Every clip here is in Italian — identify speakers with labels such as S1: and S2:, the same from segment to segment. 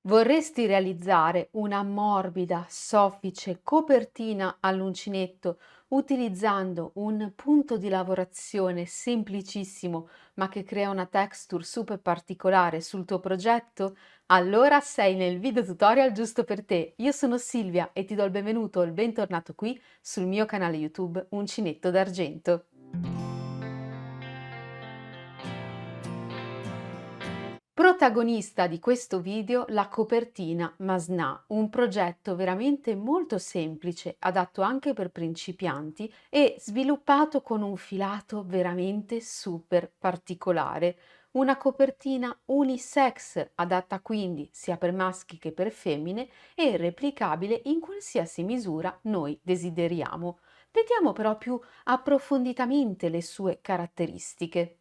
S1: Vorresti realizzare una morbida, soffice copertina all'uncinetto utilizzando un punto di lavorazione semplicissimo ma che crea una texture super particolare sul tuo progetto? Allora sei nel video tutorial giusto per te. Io sono Silvia e ti do il benvenuto o il bentornato qui sul mio canale YouTube Uncinetto d'Argento. Protagonista di questo video la copertina Masnà, un progetto veramente molto semplice, adatto anche per principianti e sviluppato con un filato veramente super particolare. Una copertina unisex, adatta quindi sia per maschi che per femmine e replicabile in qualsiasi misura noi desideriamo. Vediamo però più approfonditamente le sue caratteristiche.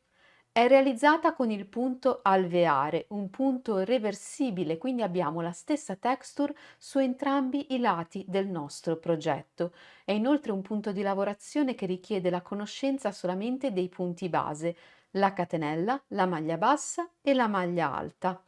S1: È realizzata con il punto alveare, un punto reversibile, quindi abbiamo la stessa texture su entrambi i lati del nostro progetto. È inoltre un punto di lavorazione che richiede la conoscenza solamente dei punti base, la catenella, la maglia bassa e la maglia alta.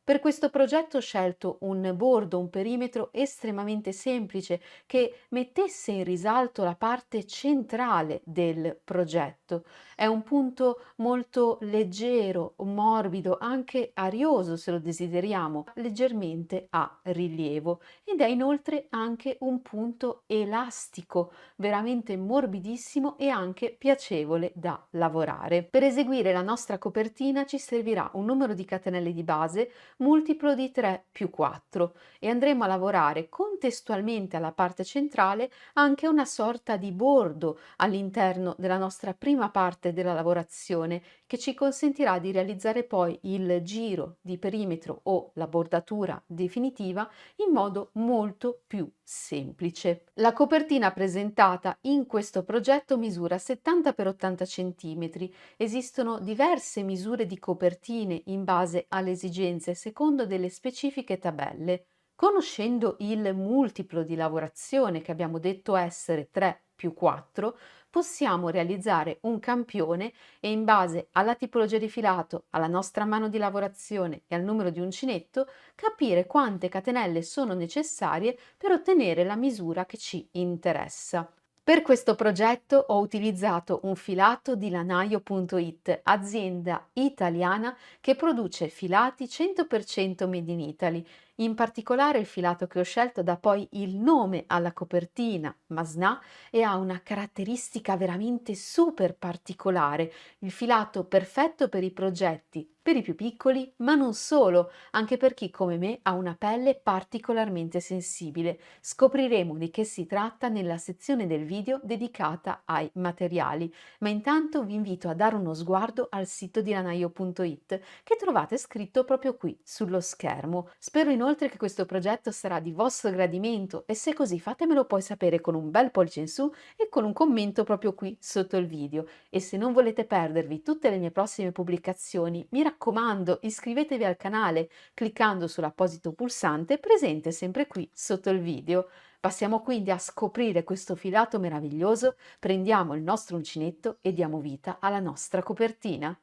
S1: Per questo progetto ho scelto un bordo, un perimetro estremamente semplice che mettesse in risalto la parte centrale del progetto. È un punto molto leggero, morbido, anche arioso se lo desideriamo, leggermente a rilievo ed è inoltre anche un punto elastico, veramente morbidissimo e anche piacevole da lavorare. Per eseguire la nostra copertina ci servirà un numero di catenelle di base multiplo di 3 più 4 e andremo a lavorare contestualmente alla parte centrale anche una sorta di bordo all'interno della nostra prima parte della lavorazione che ci consentirà di realizzare poi il giro di perimetro o la bordatura definitiva in modo molto più semplice. La copertina presentata in questo progetto misura 70 x 80 cm. Esistono diverse misure di copertine in base alle esigenze secondo delle specifiche tabelle. Conoscendo il multiplo di lavorazione che abbiamo detto essere 3 più 4, possiamo realizzare un campione e in base alla tipologia di filato, alla nostra mano di lavorazione e al numero di uncinetto, capire quante catenelle sono necessarie per ottenere la misura che ci interessa. Per questo progetto ho utilizzato un filato di lanaio.it, azienda italiana che produce filati 100% made in Italy. In particolare il filato che ho scelto dà poi il nome alla copertina, Masnà, e ha una caratteristica veramente super particolare. Il filato perfetto per i progetti, per i più piccoli, ma non solo, anche per chi come me ha una pelle particolarmente sensibile. Scopriremo di che si tratta nella sezione del video dedicata ai materiali, ma intanto vi invito a dare uno sguardo al sito di lanaio.it che trovate scritto proprio qui sullo schermo. Spero inoltre che questo progetto sarà di vostro gradimento e se così fatemelo poi sapere con un bel pollice in su e con un commento proprio qui sotto il video. E se non volete perdervi tutte le mie prossime pubblicazioni, mi raccomando, iscrivetevi al canale cliccando sull'apposito pulsante presente sempre qui sotto il video. Passiamo quindi a scoprire questo filato meraviglioso, prendiamo il nostro uncinetto e diamo vita alla nostra copertina.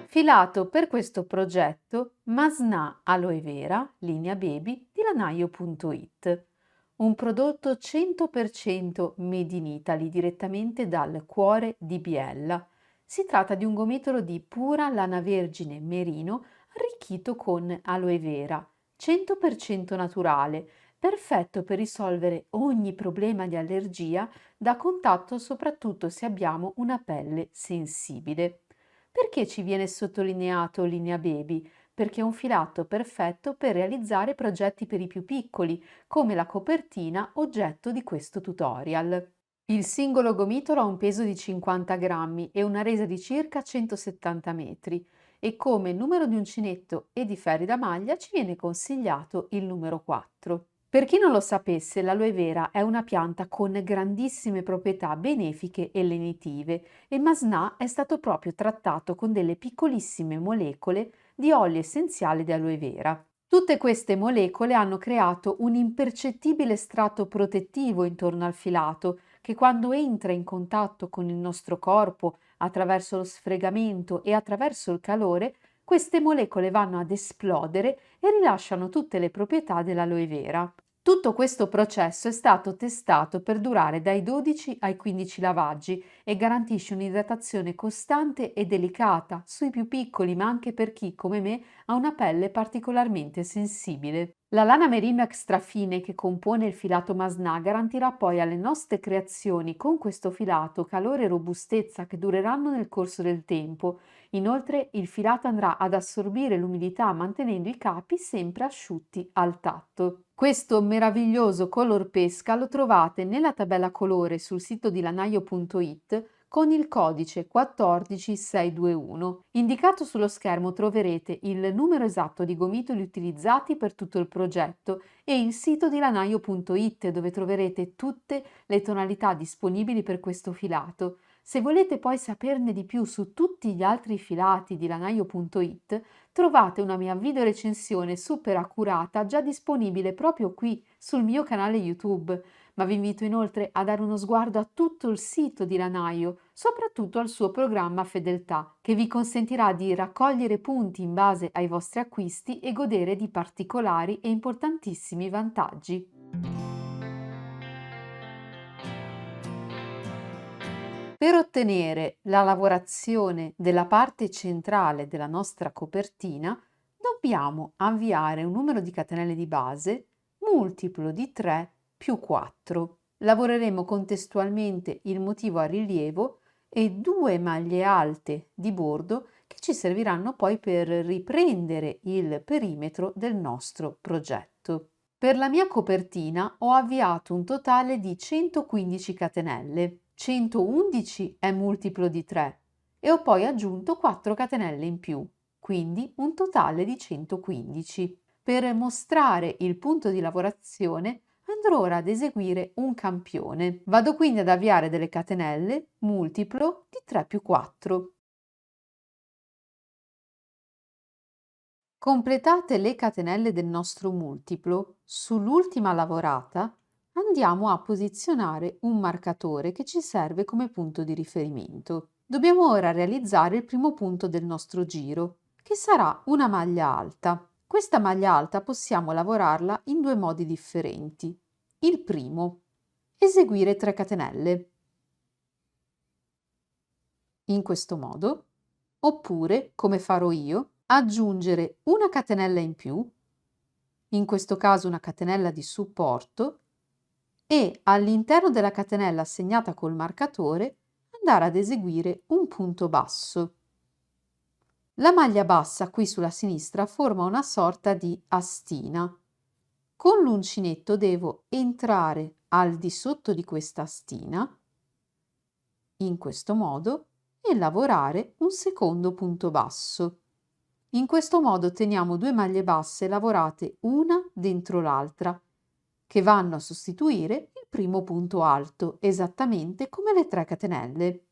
S1: Filato per questo progetto Masnà Aloe Vera, linea baby di lanaio.it. Un prodotto 100% made in Italy direttamente dal cuore di Biella. Si tratta di un gomitolo di pura lana vergine merino arricchito con aloe vera, 100% naturale, perfetto per risolvere ogni problema di allergia da contatto soprattutto se abbiamo una pelle sensibile. Perché ci viene sottolineato linea baby? Perché è un filato perfetto per realizzare progetti per i più piccoli, come la copertina oggetto di questo tutorial. Il singolo gomitolo ha un peso di 50 grammi e una resa di circa 170 metri e come numero di uncinetto e di ferri da maglia ci viene consigliato il numero 4. Per chi non lo sapesse, l'aloe vera è una pianta con grandissime proprietà benefiche e lenitive e Masnà è stato proprio trattato con delle piccolissime molecole di olio essenziale di aloe vera. Tutte queste molecole hanno creato un impercettibile strato protettivo intorno al filato che quando entra in contatto con il nostro corpo attraverso lo sfregamento e attraverso il calore, queste molecole vanno ad esplodere e rilasciano tutte le proprietà dell'aloe vera. Tutto questo processo è stato testato per durare dai 12 ai 15 lavaggi e garantisce un'idratazione costante e delicata sui più piccoli, ma anche per chi, come me, ha una pelle particolarmente sensibile. La lana merino extra fine che compone il filato Masnà garantirà poi alle nostre creazioni con questo filato calore e robustezza che dureranno nel corso del tempo. Inoltre il filato andrà ad assorbire l'umidità mantenendo i capi sempre asciutti al tatto. Questo meraviglioso color pesca lo trovate nella tabella colore sul sito di lanaio.it con il codice 14621. Indicato sullo schermo troverete il numero esatto di gomitoli utilizzati per tutto il progetto e il sito di lanaio.it dove troverete tutte le tonalità disponibili per questo filato. Se volete poi saperne di più su tutti gli altri filati di lanaio.it, trovate una mia video recensione super accurata già disponibile proprio qui sul mio canale YouTube, ma vi invito inoltre a dare uno sguardo a tutto il sito di Lanaio, soprattutto al suo programma Fedeltà, che vi consentirà di raccogliere punti in base ai vostri acquisti e godere di particolari e importantissimi vantaggi. Per ottenere la lavorazione della parte centrale della nostra copertina, dobbiamo avviare un numero di catenelle di base multiplo di 3 più 4. Lavoreremo contestualmente il motivo a rilievo e 2 maglie alte di bordo che ci serviranno poi per riprendere il perimetro del nostro progetto. Per la mia copertina ho avviato un totale di 115 catenelle. 111 è multiplo di 3 e ho poi aggiunto 4 catenelle in più, quindi un totale di 115. Per mostrare il punto di lavorazione andrò ora ad eseguire un campione. Vado quindi ad avviare delle catenelle multiplo di 3 più 4. Completate le catenelle del nostro multiplo, sull'ultima lavorata andiamo a posizionare un marcatore che ci serve come punto di riferimento. Dobbiamo ora realizzare il primo punto del nostro giro, che sarà una maglia alta. Questa maglia alta possiamo lavorarla in due modi differenti. Il primo, eseguire 3 catenelle, in questo modo, oppure, come farò io, aggiungere una catenella in più, in questo caso una catenella di supporto, e all'interno della catenella segnata col marcatore andare ad eseguire un punto basso. La maglia bassa qui sulla sinistra forma una sorta di astina. Con l'uncinetto devo entrare al di sotto di questa astina, in questo modo, e lavorare un secondo punto basso. In questo modo otteniamo due maglie basse lavorate una dentro l'altra, che vanno a sostituire il primo punto alto, esattamente come le 3 catenelle.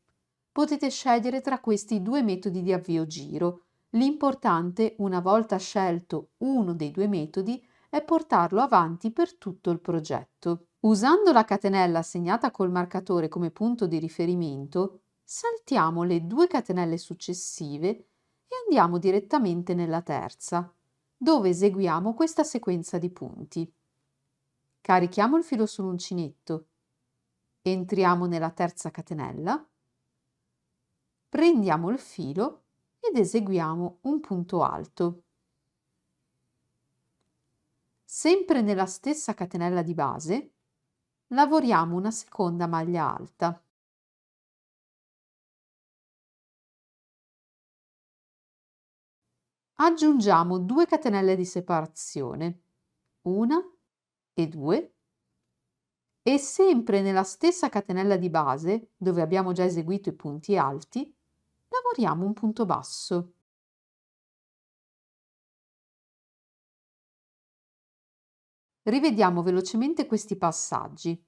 S1: Potete scegliere tra questi due metodi di avvio giro. L'importante, una volta scelto uno dei due metodi, è portarlo avanti per tutto il progetto. Usando la catenella segnata col marcatore come punto di riferimento, saltiamo le 2 catenelle successive e andiamo direttamente nella terza, dove eseguiamo questa sequenza di punti. Carichiamo il filo sull'uncinetto, entriamo nella terza catenella, prendiamo il filo ed eseguiamo un punto alto. Sempre nella stessa catenella di base, lavoriamo una seconda maglia alta. Aggiungiamo 2 catenelle di separazione, una e 2, e sempre nella stessa catenella di base, dove abbiamo già eseguito i punti alti, lavoriamo un punto basso. Rivediamo velocemente questi passaggi.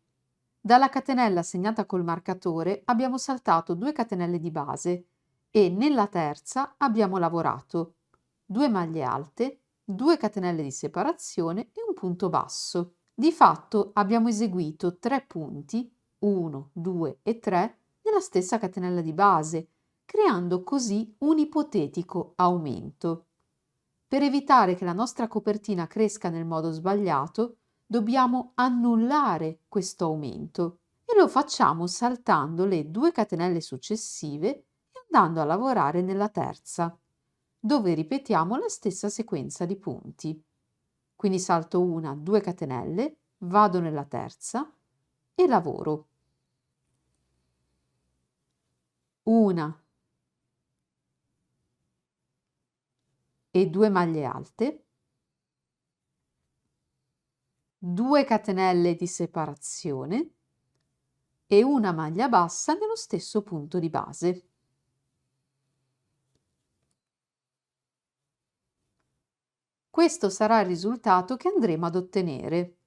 S1: Dalla catenella segnata col marcatore abbiamo saltato 2 catenelle di base e nella terza abbiamo lavorato 2 maglie alte, 2 catenelle di separazione e un punto basso. Di fatto abbiamo eseguito 3 punti, 1, 2 e 3, nella stessa catenella di base, creando così un ipotetico aumento. Per evitare che la nostra copertina cresca nel modo sbagliato, dobbiamo annullare questo aumento e lo facciamo saltando le 2 catenelle successive e andando a lavorare nella terza, dove ripetiamo la stessa sequenza di punti. Quindi salto una, 2 catenelle, vado nella terza e lavoro. Una e 2 maglie alte, 2 catenelle di separazione e una maglia bassa nello stesso punto di base. Questo sarà il risultato che andremo ad ottenere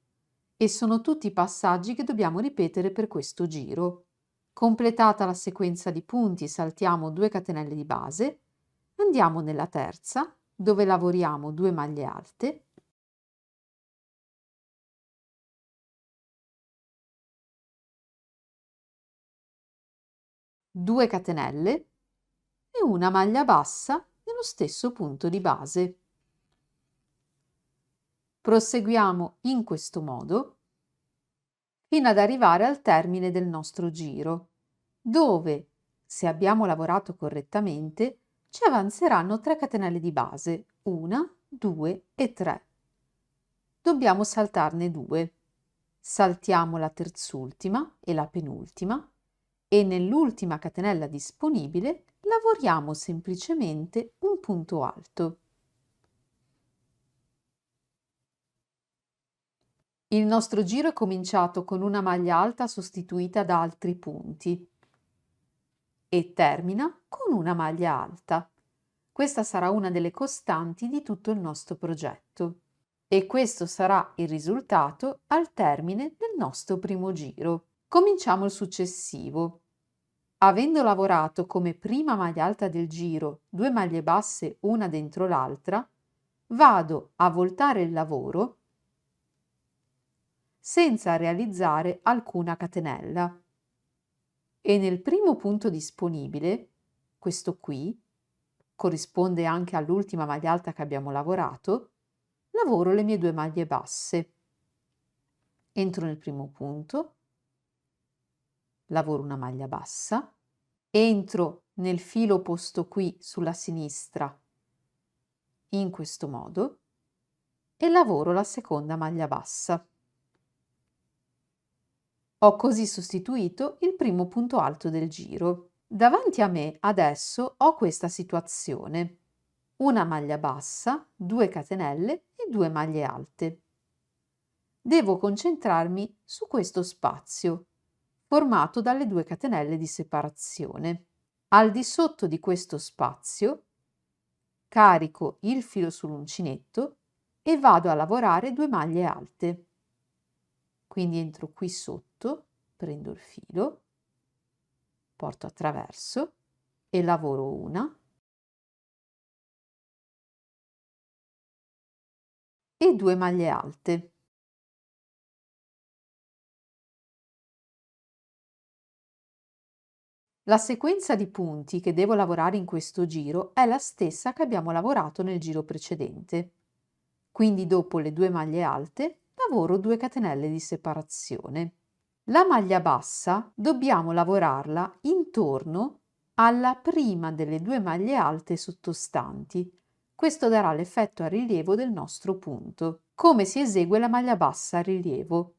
S1: e sono tutti i passaggi che dobbiamo ripetere per questo giro. Completata la sequenza di punti, saltiamo 2 catenelle di base, andiamo nella terza, dove lavoriamo 2 maglie alte, due catenelle e una maglia bassa nello stesso punto di base. Proseguiamo in questo modo fino ad arrivare al termine del nostro giro, dove, se abbiamo lavorato correttamente, ci avanzeranno 3 catenelle di base, 1, 2 e 3. Dobbiamo saltarne 2. Saltiamo la terzultima e la penultima e nell'ultima catenella disponibile lavoriamo semplicemente un punto alto. Il nostro giro è cominciato con una maglia alta sostituita da altri punti e termina con una maglia alta. Questa sarà una delle costanti di tutto il nostro progetto e questo sarà il risultato al termine del nostro primo giro. Cominciamo il successivo. Avendo lavorato come prima maglia alta del giro 2 maglie basse una dentro l'altra, vado a voltare il lavoro senza realizzare alcuna catenella e nel primo punto disponibile, questo qui, corrisponde anche all'ultima maglia alta che abbiamo lavorato, lavoro le mie 2 maglie basse. Entro nel primo punto, lavoro una maglia bassa, entro nel filo posto qui sulla sinistra in questo modo e lavoro la seconda maglia bassa. Ho così sostituito il primo punto alto del giro. Davanti a me adesso ho questa situazione: una maglia bassa, 2 catenelle e 2 maglie alte. Devo concentrarmi su questo spazio, formato dalle 2 catenelle di separazione. Al di sotto di questo spazio carico il filo sull'uncinetto e vado a lavorare 2 maglie alte. Quindi entro qui sotto, prendo il filo, porto attraverso e lavoro una e 2 maglie alte. La sequenza di punti che devo lavorare in questo giro è la stessa che abbiamo lavorato nel giro precedente. Quindi dopo le 2 maglie alte lavoro 2 catenelle di separazione. La maglia bassa dobbiamo lavorarla intorno alla prima delle 2 maglie alte sottostanti. Questo darà l'effetto a rilievo del nostro punto. Come si esegue la maglia bassa a rilievo?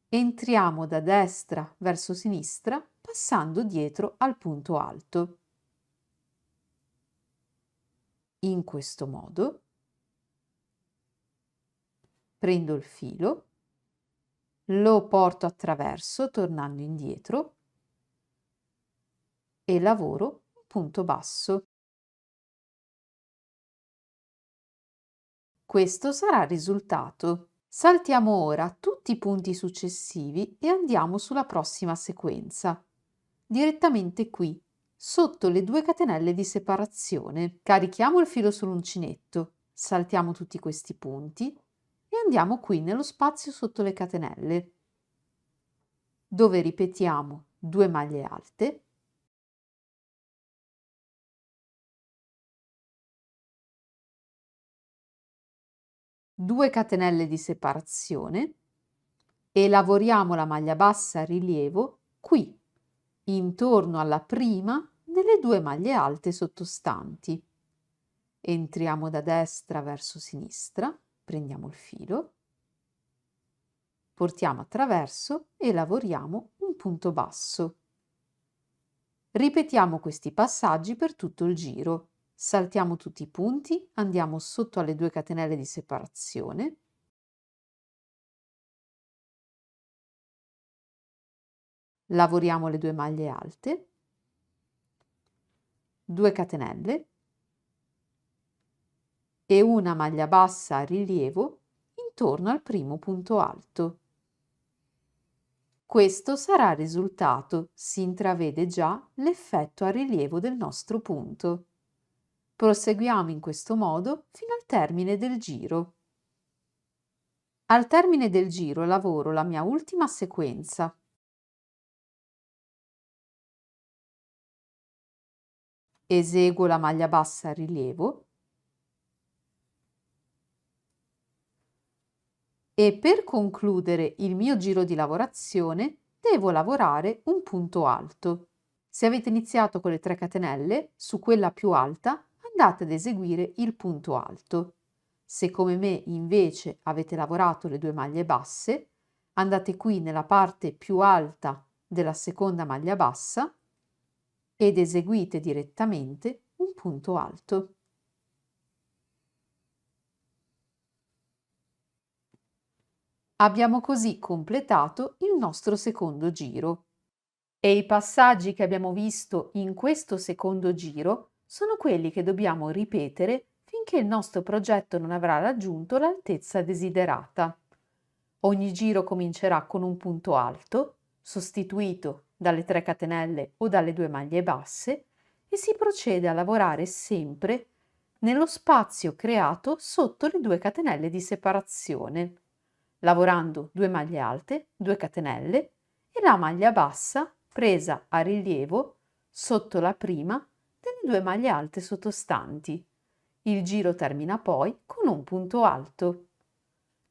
S1: Entriamo da destra verso sinistra passando dietro al punto alto. In questo modo prendo il filo, lo porto attraverso tornando indietro e lavoro un punto basso. Questo sarà il risultato. Saltiamo ora tutti i punti successivi e andiamo sulla prossima sequenza. Direttamente qui, sotto le 2 catenelle di separazione. Carichiamo il filo sull'uncinetto, saltiamo tutti questi punti e andiamo qui nello spazio sotto le catenelle, dove ripetiamo 2 maglie alte 2 catenelle di separazione e lavoriamo la maglia bassa a rilievo qui, intorno alla prima delle 2 maglie alte sottostanti. Entriamo da destra verso sinistra, prendiamo il filo, portiamo attraverso e lavoriamo un punto basso. Ripetiamo questi passaggi per tutto il giro. Saltiamo tutti i punti, andiamo sotto alle 2 catenelle di separazione, lavoriamo le 2 maglie alte, 2 catenelle e una maglia bassa a rilievo intorno al primo punto alto. Questo sarà il risultato, si intravede già l'effetto a rilievo del nostro punto. Proseguiamo in questo modo fino al termine del giro. Al termine del giro lavoro la mia ultima sequenza. Eseguo la maglia bassa a rilievo e per concludere il mio giro di lavorazione devo lavorare un punto alto. Se avete iniziato con le 3 catenelle, su quella più alta andate ad eseguire il punto alto. Se come me invece avete lavorato le 2 maglie basse, andate qui nella parte più alta della seconda maglia bassa ed eseguite direttamente un punto alto. Abbiamo così completato il nostro secondo giro. E i passaggi che abbiamo visto in questo secondo giro sono quelli che dobbiamo ripetere finché il nostro progetto non avrà raggiunto l'altezza desiderata. Ogni giro comincerà con un punto alto, sostituito dalle 3 catenelle o dalle 2 maglie basse, e si procede a lavorare sempre nello spazio creato sotto le 2 catenelle di separazione, lavorando 2 maglie alte, 2 catenelle e la maglia bassa presa a rilievo sotto la prima delle 2 maglie alte sottostanti. Il giro termina poi con un punto alto.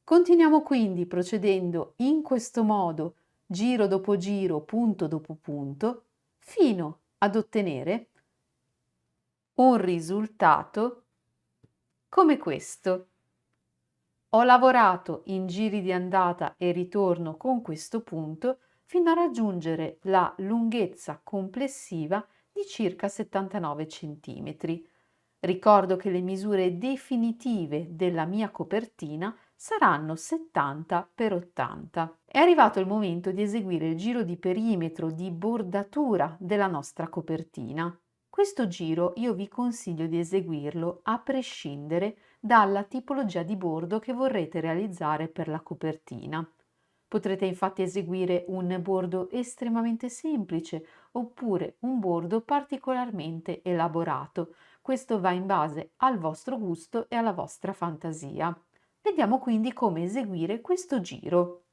S1: Continuiamo quindi procedendo in questo modo, giro dopo giro, punto dopo punto, fino ad ottenere un risultato come questo. Ho lavorato in giri di andata e ritorno con questo punto fino a raggiungere la lunghezza complessiva di circa 79 cm. Ricordo che le misure definitive della mia copertina saranno 70 x 80. È arrivato il momento di eseguire il giro di perimetro di bordatura della nostra copertina. Questo giro io vi consiglio di eseguirlo a prescindere dalla tipologia di bordo che vorrete realizzare per la copertina. Potrete infatti eseguire un bordo estremamente semplice oppure un bordo particolarmente elaborato. Questo va in base al vostro gusto e alla vostra fantasia. Vediamo quindi come eseguire questo giro.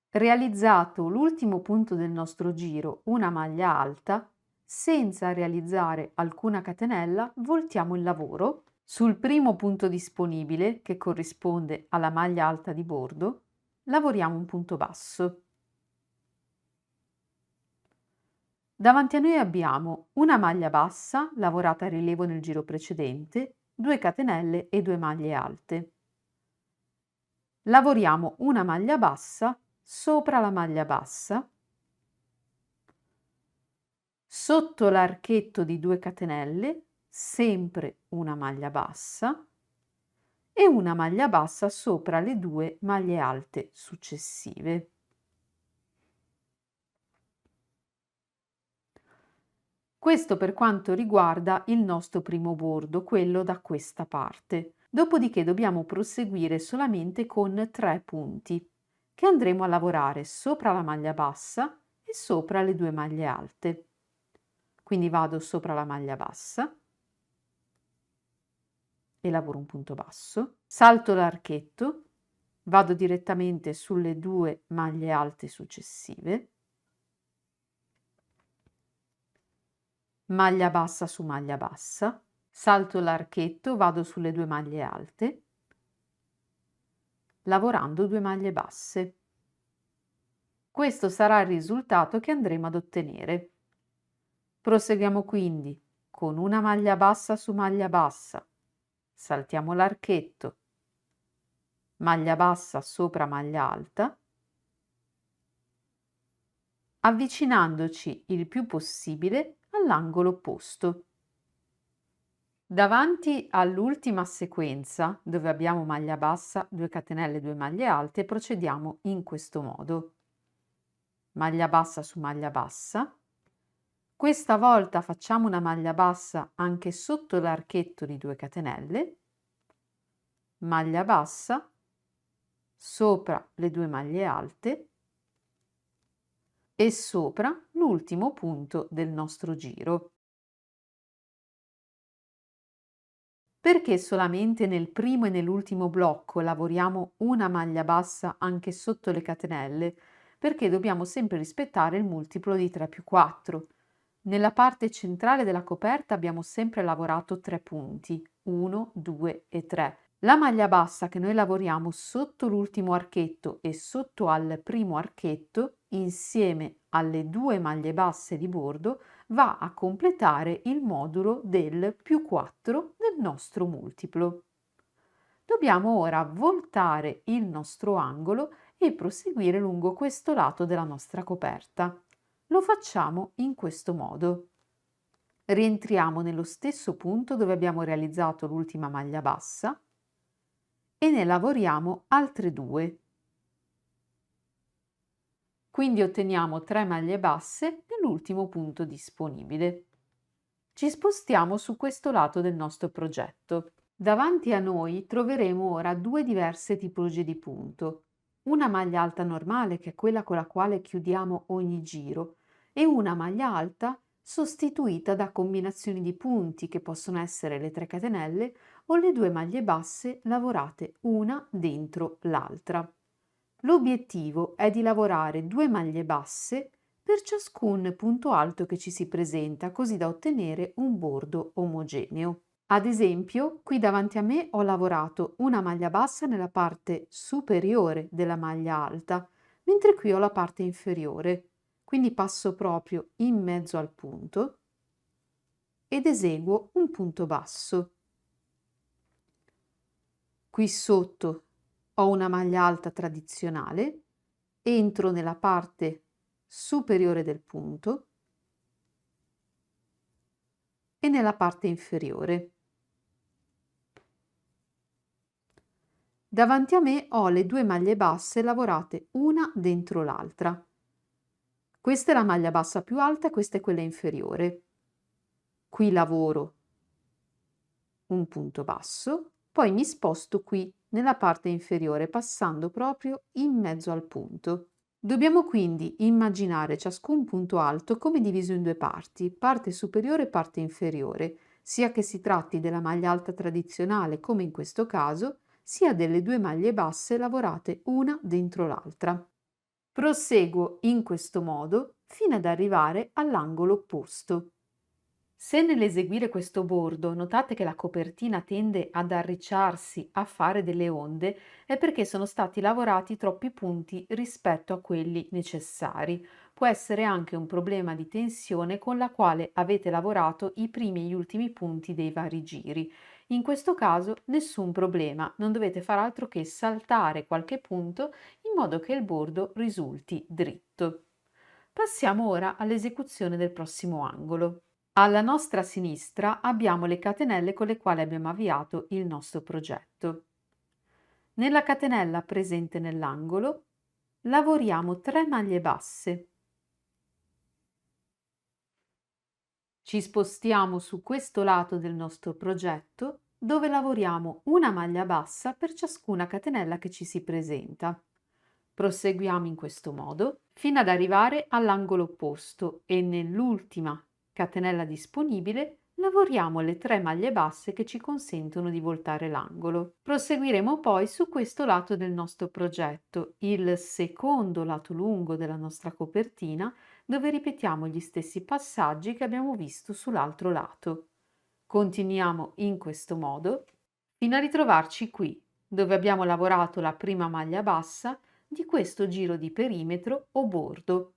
S1: Realizzato l'ultimo punto del nostro giro, una maglia alta, senza realizzare alcuna catenella, voltiamo il lavoro. Sul primo punto disponibile, che corrisponde alla maglia alta di bordo, lavoriamo un punto basso. Davanti a noi abbiamo una maglia bassa lavorata a rilievo nel giro precedente, 2 catenelle e 2 maglie alte. Lavoriamo una maglia bassa sopra la maglia bassa, sotto l'archetto di 2 catenelle, sempre una maglia bassa e una maglia bassa sopra le 2 maglie alte successive. Questo per quanto riguarda il nostro primo bordo, quello da questa parte. Dopodiché dobbiamo proseguire solamente con 3 punti che andremo a lavorare sopra la maglia bassa e sopra le 2 maglie alte. Quindi vado sopra la maglia bassa e lavoro un punto basso, salto l'archetto, vado direttamente sulle 2 maglie alte successive, maglia bassa su maglia bassa, salto l'archetto, vado sulle 2 maglie alte, lavorando 2 maglie basse. Questo sarà il risultato che andremo ad ottenere. Proseguiamo quindi con una maglia bassa su maglia bassa, saltiamo l'archetto, maglia bassa sopra maglia alta, avvicinandoci il più possibile all'angolo opposto. Davanti all'ultima sequenza, dove abbiamo maglia bassa, 2 catenelle, 2 maglie alte, procediamo in questo modo. Maglia bassa su maglia bassa. Questa volta facciamo una maglia bassa anche sotto l'archetto di 2 catenelle, maglia bassa, sopra le 2 maglie alte e sopra l'ultimo punto del nostro giro. Perché solamente nel primo e nell'ultimo blocco lavoriamo una maglia bassa anche sotto le catenelle? Perché dobbiamo sempre rispettare il multiplo di 3 più 4. Nella parte centrale della coperta abbiamo sempre lavorato 3 punti, 1, 2 e 3. La maglia bassa che noi lavoriamo sotto l'ultimo archetto e sotto al primo archetto, insieme alle 2 maglie basse di bordo, va a completare il modulo del più 4 del nostro multiplo. Dobbiamo ora voltare il nostro angolo e proseguire lungo questo lato della nostra coperta. Lo facciamo in questo modo. Rientriamo nello stesso punto dove abbiamo realizzato l'ultima maglia bassa e ne lavoriamo altre 2. Quindi otteniamo 3 maglie basse nell'ultimo punto disponibile. Ci spostiamo su questo lato del nostro progetto. Davanti a noi troveremo ora 2 diverse tipologie di punto. Una maglia alta normale, che è quella con la quale chiudiamo ogni giro, e una maglia alta sostituita da combinazioni di punti che possono essere le 3 catenelle o le 2 maglie basse lavorate una dentro l'altra. L'obiettivo è di lavorare 2 maglie basse per ciascun punto alto che ci si presenta, così da ottenere un bordo omogeneo. Ad esempio, qui davanti a me ho lavorato una maglia bassa nella parte superiore della maglia alta, mentre qui ho la parte inferiore. Quindi passo proprio in mezzo al punto ed eseguo un punto basso. Qui sotto ho una maglia alta tradizionale, entro nella parte superiore del punto e nella parte inferiore. Davanti a me ho le 2 maglie basse lavorate una dentro l'altra. Questa è la maglia bassa più alta, questa è quella inferiore. Qui lavoro un punto basso, poi mi sposto qui nella parte inferiore passando proprio in mezzo al punto. Dobbiamo quindi immaginare ciascun punto alto come diviso in 2 parti, parte superiore e parte inferiore, sia che si tratti della maglia alta tradizionale come in questo caso, sia delle 2 maglie basse lavorate una dentro l'altra. Proseguo in questo modo fino ad arrivare all'angolo opposto. Se nell'eseguire questo bordo notate che la copertina tende ad arricciarsi, a fare delle onde, è perché sono stati lavorati troppi punti rispetto a quelli necessari. Può essere anche un problema di tensione con la quale avete lavorato i primi e gli ultimi punti dei vari giri. In questo caso nessun problema, non dovete far altro che saltare qualche punto in modo che il bordo risulti dritto. Passiamo ora all'esecuzione del prossimo angolo. Alla nostra sinistra abbiamo le catenelle con le quali abbiamo avviato il nostro progetto. Nella catenella presente nell'angolo lavoriamo 3 maglie basse. Ci spostiamo su questo lato del nostro progetto dove lavoriamo una maglia bassa per ciascuna catenella che ci si presenta. Proseguiamo in questo modo fino ad arrivare all'angolo opposto e nell'ultima catenella disponibile lavoriamo le 3 maglie basse che ci consentono di voltare l'angolo. Proseguiremo poi su questo lato del nostro progetto, il secondo lato lungo della nostra copertina, dove ripetiamo gli stessi passaggi che abbiamo visto sull'altro lato. Continuiamo in questo modo fino a ritrovarci qui, dove abbiamo lavorato la prima maglia bassa di questo giro di perimetro o bordo.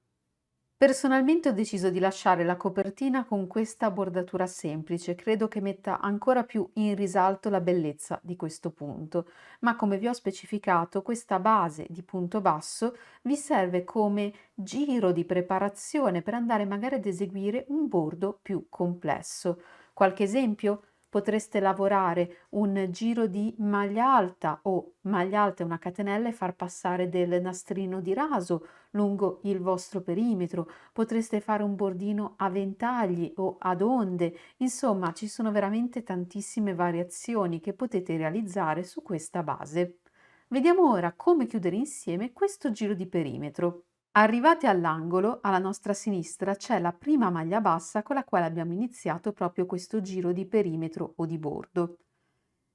S1: Personalmente ho deciso di lasciare la copertina con questa bordatura semplice, credo che metta ancora più in risalto la bellezza di questo punto, ma come vi ho specificato, questa base di punto basso vi serve come giro di preparazione per andare magari ad eseguire un bordo più complesso. Qualche esempio? Potreste lavorare un giro di maglia alta o maglia alta e una catenella e far passare del nastrino di raso lungo il vostro perimetro. Potreste fare un bordino a ventagli o ad onde, insomma ci sono veramente tantissime variazioni che potete realizzare su questa base. Vediamo ora come chiudere insieme questo giro di perimetro. Arrivati all'angolo, alla nostra sinistra c'è la prima maglia bassa con la quale abbiamo iniziato proprio questo giro di perimetro o di bordo.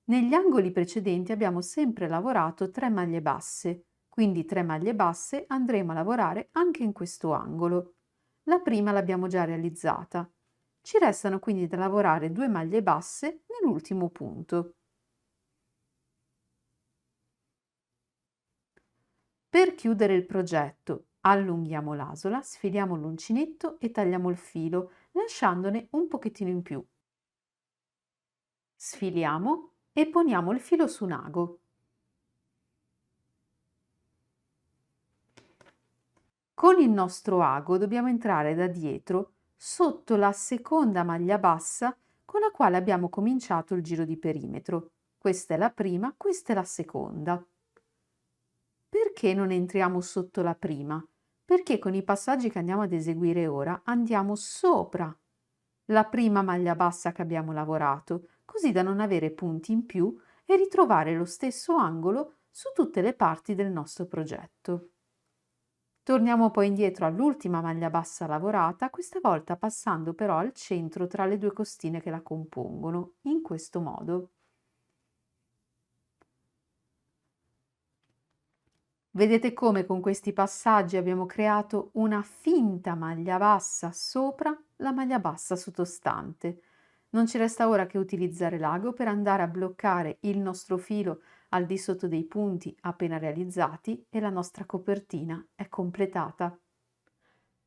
S1: Negli angoli precedenti abbiamo sempre lavorato 3 maglie basse, quindi 3 maglie basse andremo a lavorare anche in questo angolo. La prima l'abbiamo già realizzata. Ci restano quindi da lavorare 2 maglie basse nell'ultimo punto. Per chiudere il progetto, allunghiamo l'asola, sfiliamo l'uncinetto e tagliamo il filo, lasciandone un pochettino in più. Sfiliamo e poniamo il filo su un ago. Con il nostro ago dobbiamo entrare da dietro sotto la seconda maglia bassa con la quale abbiamo cominciato il giro di perimetro. Questa è la prima, questa è la seconda. Perché non entriamo sotto la prima? Perché con i passaggi che andiamo ad eseguire ora andiamo sopra la prima maglia bassa che abbiamo lavorato, così da non avere punti in più e ritrovare lo stesso angolo su tutte le parti del nostro progetto. Torniamo poi indietro all'ultima maglia bassa lavorata, questa volta passando però al centro tra le due costine che la compongono, in questo modo. Vedete come con questi passaggi abbiamo creato una finta maglia bassa sopra la maglia bassa sottostante. Non ci resta ora che utilizzare l'ago per andare a bloccare il nostro filo al di sotto dei punti appena realizzati e la nostra copertina è completata.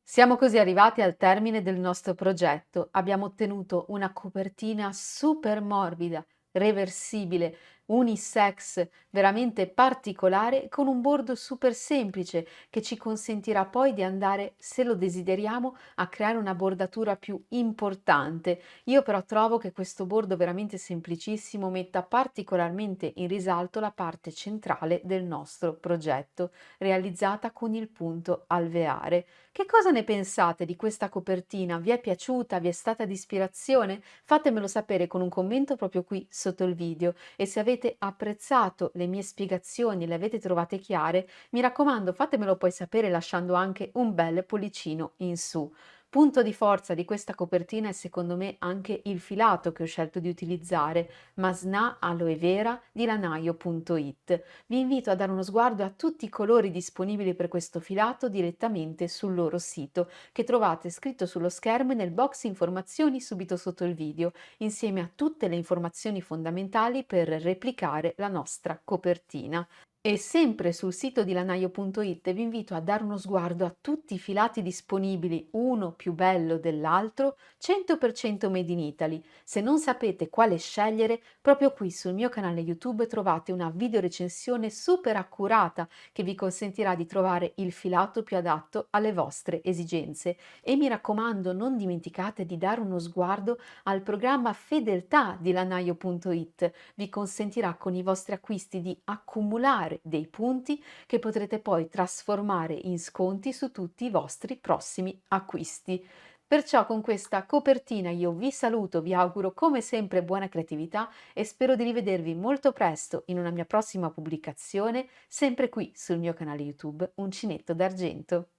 S1: Siamo così arrivati al termine del nostro progetto. Abbiamo ottenuto una copertina super morbida, reversibile, unisex, veramente particolare, con un bordo super semplice che ci consentirà poi di andare, se lo desideriamo, a creare una bordatura più importante. Io però trovo che questo bordo veramente semplicissimo metta particolarmente in risalto la parte centrale del nostro progetto, realizzata con il punto alveare. Che cosa ne pensate di questa copertina? Vi è piaciuta? Vi è stata di ispirazione? Fatemelo sapere con un commento proprio qui sotto il video e se avete apprezzato le mie spiegazioni, le avete trovate chiare, mi raccomando fatemelo poi sapere lasciando anche un bel pollicino in su. Punto di forza di questa copertina è secondo me anche il filato che ho scelto di utilizzare, Masnà Aloe Vera di lanaio.it. Vi invito a dare uno sguardo a tutti i colori disponibili per questo filato direttamente sul loro sito, che trovate scritto sullo schermo e nel box informazioni subito sotto il video, insieme a tutte le informazioni fondamentali per replicare la nostra copertina. E sempre sul sito di lanaio.it vi invito a dare uno sguardo a tutti i filati disponibili, uno più bello dell'altro, 100% made in Italy. Se non sapete quale scegliere, proprio qui sul mio canale YouTube trovate una video recensione super accurata che vi consentirà di trovare il filato più adatto alle vostre esigenze. E mi raccomando, non dimenticate di dare uno sguardo al programma Fedeltà di lanaio.it. Vi consentirà con i vostri acquisti di accumulare dei punti che potrete poi trasformare in sconti su tutti i vostri prossimi acquisti. Perciò con questa copertina io vi saluto, vi auguro come sempre buona creatività e spero di rivedervi molto presto in una mia prossima pubblicazione, sempre qui sul mio canale YouTube Uncinetto d'Argento.